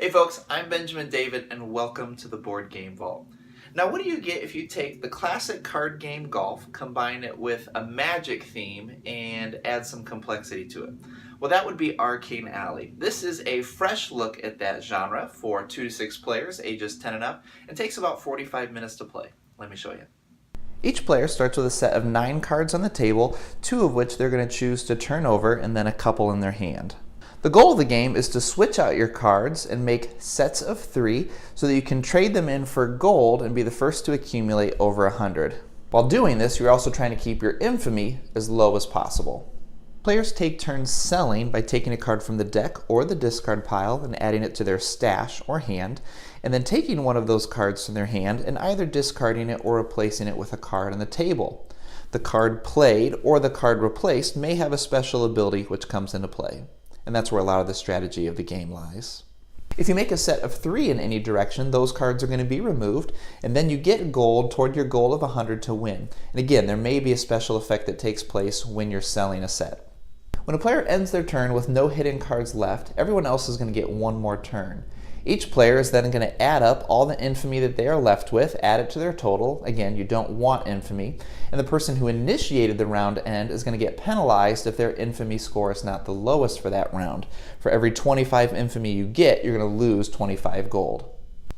Hey folks, I'm Benjamin David and welcome to the Board Game Vault. Now what do you get if you take the classic card game golf, combine it with a magic theme, and add some complexity to it? Well, that would be Arcane Alley. This is a fresh look at that genre for 2 to 6 players, ages 10 and up, and takes about 45 minutes to play. Let me show you. Each player starts with a set of 9 cards on the table, 2 of which they're going to choose to turn over and then a couple in their hand. The goal of the game is to switch out your cards and make sets of 3 so that you can trade them in for gold and be the first to accumulate over 100. While doing this, you're also trying to keep your infamy as low as possible. Players take turns selling by taking a card from the deck or the discard pile and adding it to their stash or hand, and then taking one of those cards from their hand and either discarding it or replacing it with a card on the table. The card played or the card replaced may have a special ability which comes into play. And that's where a lot of the strategy of the game lies. If you make a set of 3 in any direction, those cards are going to be removed, and then you get gold toward your goal of 100 to win. And again, there may be a special effect that takes place when you're selling a set. When a player ends their turn with no hidden cards left, everyone else is going to get one more turn. Each player is then going to add up all the infamy that they are left with, add it to their total. Again, you don't want infamy. And the person who initiated the round end is going to get penalized if their infamy score is not the lowest for that round. For every 25 infamy you get, you're going to lose 25 gold.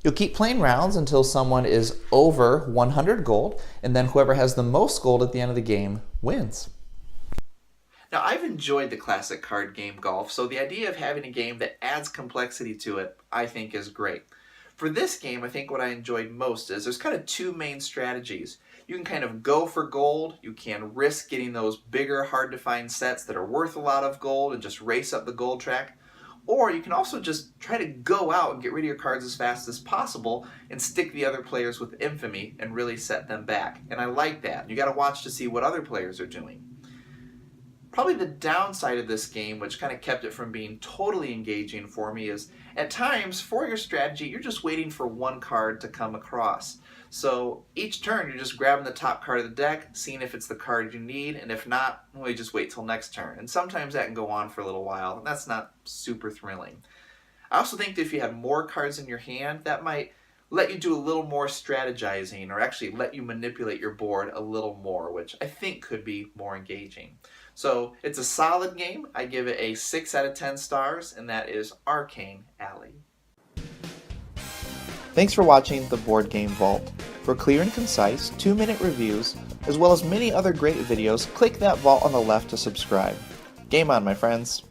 You'll keep playing rounds until someone is over 100 gold, and then whoever has the most gold at the end of the game wins. Now, I've enjoyed the classic card game golf, so the idea of having a game that adds complexity to it, I think, is great. For this game, I think what I enjoyed most is there's kind of 2 main strategies. You can kind of go for gold, you can risk getting those bigger, hard-to-find sets that are worth a lot of gold and just race up the gold track. Or you can also just try to go out and get rid of your cards as fast as possible and stick the other players with infamy and really set them back. And I like that. You got to watch to see what other players are doing. Probably the downside of this game, which kind of kept it from being totally engaging for me, is at times, for your strategy, you're just waiting for one card to come across. So each turn, you're just grabbing the top card of the deck, seeing if it's the card you need, and if not, well, you just wait till next turn. And sometimes that can go on for a little while, and that's not super thrilling. I also think that if you had more cards in your hand, that might let you do a little more strategizing, or actually let you manipulate your board a little more, which I think could be more engaging. So it's a solid game. I give it a 6 out of 10 stars, and that is Arcane Alley. Thanks for watching the Board Game Vault. For clear and concise 2-minute reviews, as well as many other great videos, click that vault on the left to subscribe. Game on, my friends.